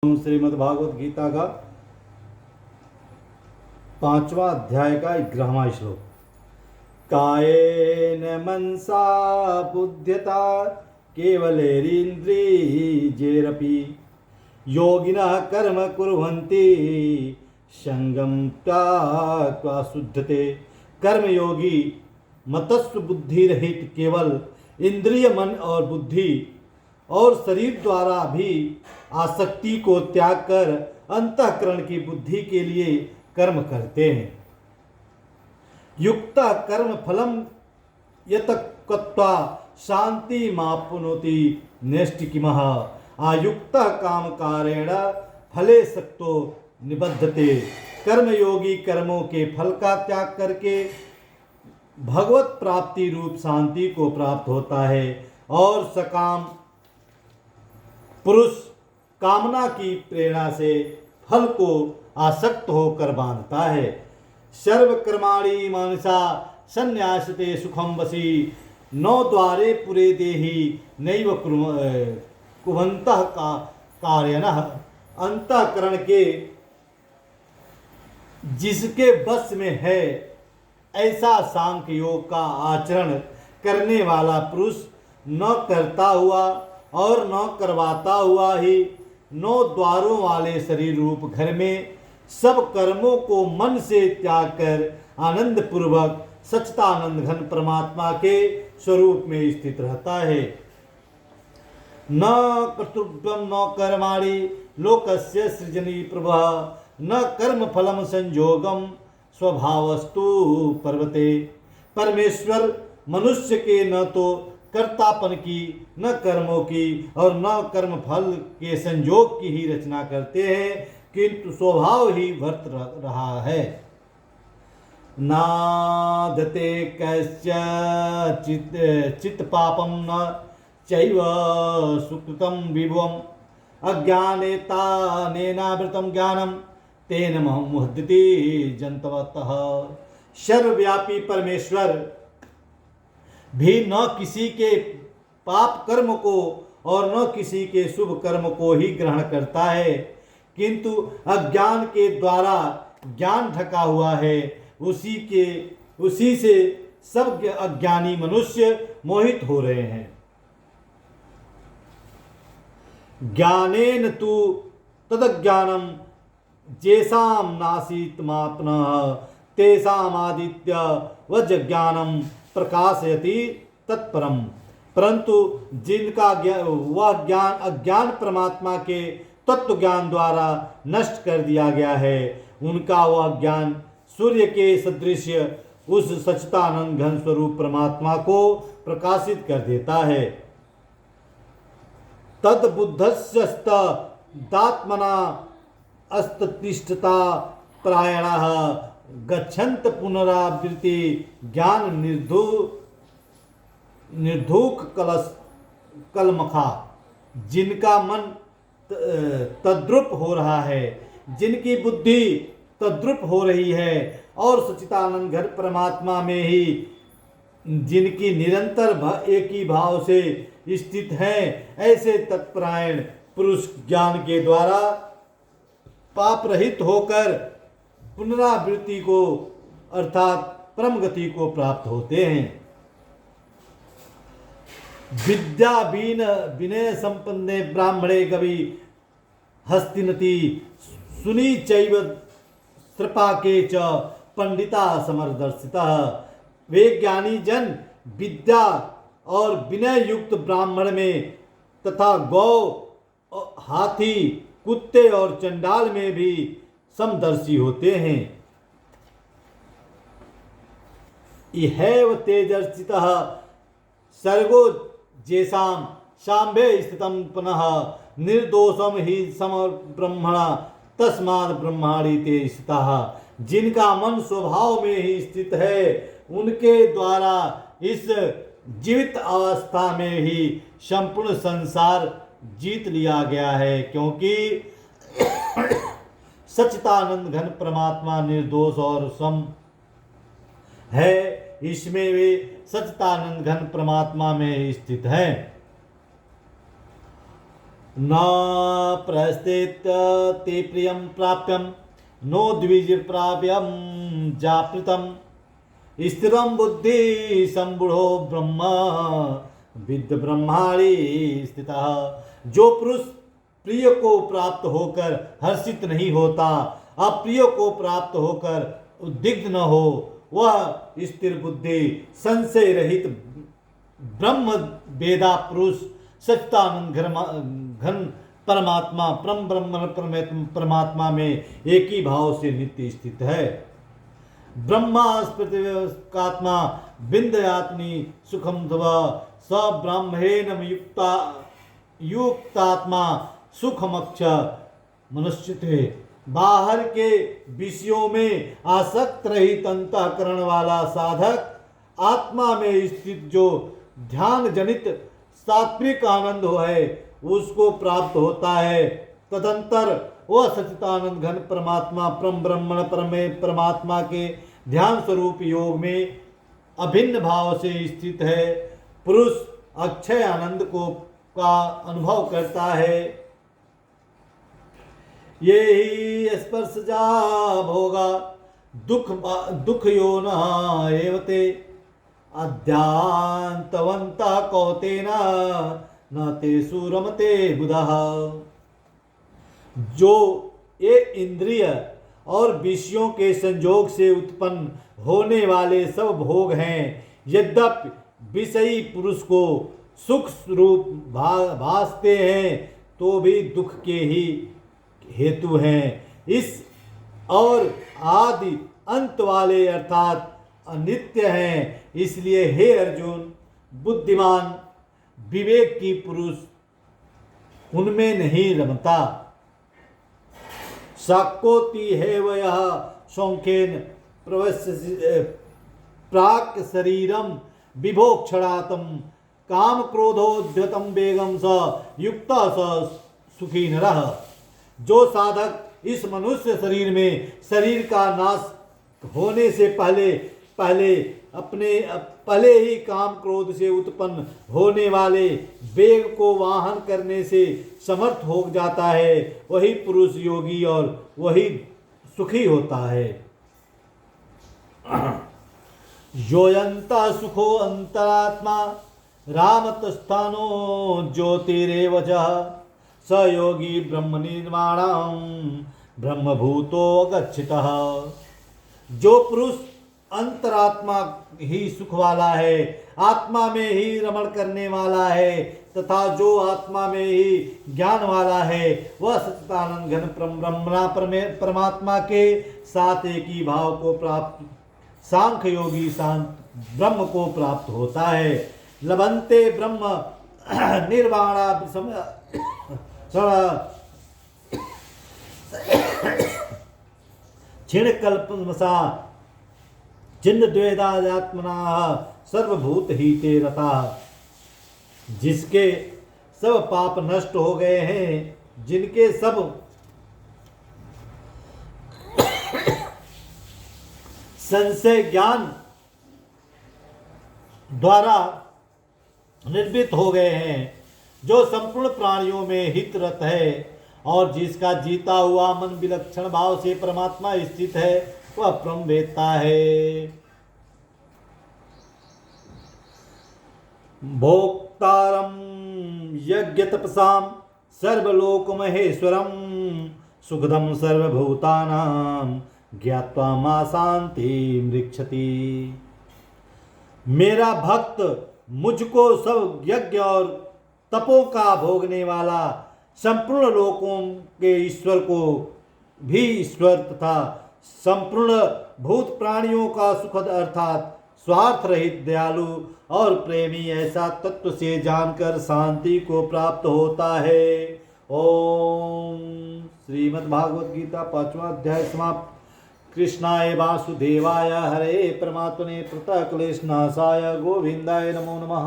श्रीमद् भागवत गीता का 5वां अध्याय का 11वां श्लोक। कायेन मनसा बुद्ध्यता केवलैरिन्द्रियैरपि योगिनः कर्म कुर्वन्ति संगम त्याक्त्वा शुद्धते। कर्मयोगी मतस्व बुद्धि रहित केवल इंद्रिय मन और बुद्धि और शरीर द्वारा भी आसक्ति को त्याग कर अंतःकरण की बुद्धि के लिए कर्म करते हैं। युक्त कर्म फलम यतक्त्वा शांति माप्नोति नैष्टिकीमः आयुक्त काम कारेण फले सक्तो निबद्धते। कर्मयोगी कर्मों के फल का त्याग करके भगवत प्राप्ति रूप शांति को प्राप्त होता है और सकाम पुरुष कामना की प्रेरणा से फल को आसक्त होकर बांधता है। सर्वकर्माणि मनसा संन्यासते सुखम वशी नौ द्वारे पुरे देहि नैव कुर्वन्तः कार्यनः। अंतःकरण के जिसके बस में है ऐसा सांख्य योग का आचरण करने वाला पुरुष न करता हुआ और न करवाता हुआ ही 9 द्वारों वाले शरीर रूप घर में सब कर्मों को मन से त्याग कर आनंद पूर्वक सच्चिदानंद घन परमात्मा के स्वरूप में स्थित रहता है। न कर्तृत्वं न कर्माणि लोकस्य सृजनी प्रभः न कर्म फलम संयोगम स्वभावस्तु पर्वते। परमेश्वर मनुष्य के न तो कर्तापन की न कर्मों की और न कर्म फल के संयोग की ही रचना करते हैं, किंतु स्वभाव ही वर्त रहा है। नादते कश्चित् चित्त पापम न चैव सुकृतं विभुवम् अज्ञानेनावृतं ज्ञानम तेन मुह्यते जन्तवतः। सर्वव्यापी परमेश्वर भी न किसी के पाप कर्म को और न किसी के शुभ कर्म को ही ग्रहण करता है, किंतु अज्ञान के द्वारा ज्ञान ढका हुआ है। उसी से सब अज्ञानी मनुष्य मोहित हो रहे हैं। ज्ञानेन तु तदज्ञानम जेषां नासीत्मात्मनः तेषाम् आदित्य वज्रज्ञानम प्रकाशयति तत्परम। परंतु जिनका वह ज्ञान अज्ञान परमात्मा के तत्व ज्ञान द्वारा नष्ट कर दिया गया है, उनका वह ज्ञान सूर्य के सदृश उस सच्चिदानंद घन स्वरूप परमात्मा को प्रकाशित कर देता है। तद बुद्धस्यस्तात्मना अस्ततिष्ठता प्रायणः गच्छन्त पुनरावृत्ति ज्ञान निर्धूक कलमखा। जिनका मन तद्रुप हो रहा है, जिनकी बुद्धि तद्रुप हो रही है और सच्चिदानंद घन परमात्मा में ही जिनकी निरंतर एक ही भाव से स्थित हैं, ऐसे तत्परायण पुरुष ज्ञान के द्वारा पाप रहित होकर पुनरावृत्ति को अर्थात परम गति को प्राप्त होते हैं। विद्या विनय संपन्ने ब्राह्मणे कवि हस्तिनति सुनी चैव श्रपाके च पंडिता समरदर्शिता। वे ज्ञानी जन विद्या और विनय युक्त ब्राह्मण में तथा गौ हाथी कुत्ते और चंडाल में भी समदर्शी होते हैं। इहैव तेजर्चितः सर्गो जेषां शाम्भे स्थितं पुनः निर्दोषम ही सम ब्रह्मणा तस्माद् ब्रह्माणि ते स्थितः। जिनका मन स्वभाव में ही स्थित है, उनके द्वारा इस जीवित अवस्था में ही संपूर्ण संसार जीत लिया गया है, क्योंकि सच्चिदानंद घन परमात्मा निर्दोष और सम है। इसमें वे सच्चिदानंद घन परमात्मा में स्थित हैं। न प्रस्थित ते प्रियं प्राप्यं नो द्विज प्राप्यं जापृतम् स्थिरं बुद्धि संबुढ़ो ब्रह्म विद्य ब्रह्माणी स्थितः। जो पुरुष प्रिय को प्राप्त होकर हर्षित नहीं होता, अप्रिय को प्राप्त होकर उद्विग्न न हो, वह स्थिर बुद्धि संशय रहित ब्रह्म वेदा पुरुष सच्चिदानंद घन परमात्मा परम ब्रह्म परमात्मा में एक ही भाव से नित्य स्थित है। ब्रह्मास्पृतिकात्मा बिंदयात्मनि सुखम ध्व स ब्रह्मेण युक्तात्मा सुखमक्ष मनुष्य थे। बाहर के विषयों में आसक्त रहित अंतःकरण वाला साधक आत्मा में स्थित जो ध्यान जनित सात्विक आनंद है उसको प्राप्त होता है। तदंतर वह सच्चिदानंद घन परमात्मा परम ब्रह्मण परमात्मा के ध्यान स्वरूप योग में अभिन्न भाव से स्थित है। पुरुष अक्षय आनंद का अनुभव करता है। ये ही स्पर्श जा भोगा दुख यो न एवते अध्यांतवंता कौतेना न ते सुरमते बुधः। जो ये इंद्रिय और विषयों के संयोग से उत्पन्न होने वाले सब भोग हैं, यद्यपि विषयी पुरुष को सुख स्वरूप भासते हैं तो भी दुख के ही हेतु हैं। इस और आदि अंत वाले अर्थात अनित्य हैं। इसलिए हे अर्जुन, बुद्धिमान विवेक की पुरुष उनमें नहीं रमता। साकोति है वह शौखेन प्राक शरीरम विभोक्षणातम काम क्रोधोद्यतम वेगम स युक्त स सुखी नरः। जो साधक इस मनुष्य शरीर में शरीर का नाश होने से पहले ही काम क्रोध से उत्पन्न होने वाले वेग को वाहन करने से समर्थ हो जाता है, वही पुरुष योगी और वही सुखी होता है। योयंता सुखो अंतरात्मा रामतस्थानो ज्योतिरेव च स योगी ब्रह्म निर्माणम ब्रह्मभूतो गच्छितः। जो पुरुष अंतरात्मा ही सुख वाला है, आत्मा में ही रमण करने वाला है तथा जो आत्मा में ही ज्ञान वाला है, वह सच्चिदानंद घन परमात्मा के साथ एक ही भाव को प्राप्त सांख्य योगी शांत ब्रह्म को प्राप्त होता है। लभन्ते ब्रह्म निर्वाणा क्षीण कल्पमसा चिन्ह द्वेदात्मना सर्वभूत ही ते रता। जिसके सब पाप नष्ट हो गए हैं, जिनके सब संशय ज्ञान द्वारा निर्मित हो गए हैं, जो संपूर्ण प्राणियों में हितरत है और जिसका जीता हुआ मन विलक्षण भाव से परमात्मा स्थित है, वह ब्रह्म वेत्ता है। भोक्तारं यज्ञ तपसां सर्वलोक महेश्वरम सुखदम सर्वभूतानां ज्ञात्वा मा शांति मृक्षति। मेरा भक्त मुझको सब यज्ञ और तपों का भोगने वाला संपूर्ण लोकों के ईश्वर को भी ईश्वर तथा संपूर्ण भूत प्राणियों का सुखद अर्थात स्वार्थ रहित दयालु और प्रेमी ऐसा तत्व से जानकर शांति को प्राप्त होता है। ओम श्रीमद्भागवत गीता 5वां अध्याय समाप्त। कृष्णाय वासुदेवाय हरे परमात्मने प्रणतक्लेशनाशाय गोविंदाय नमो नमः।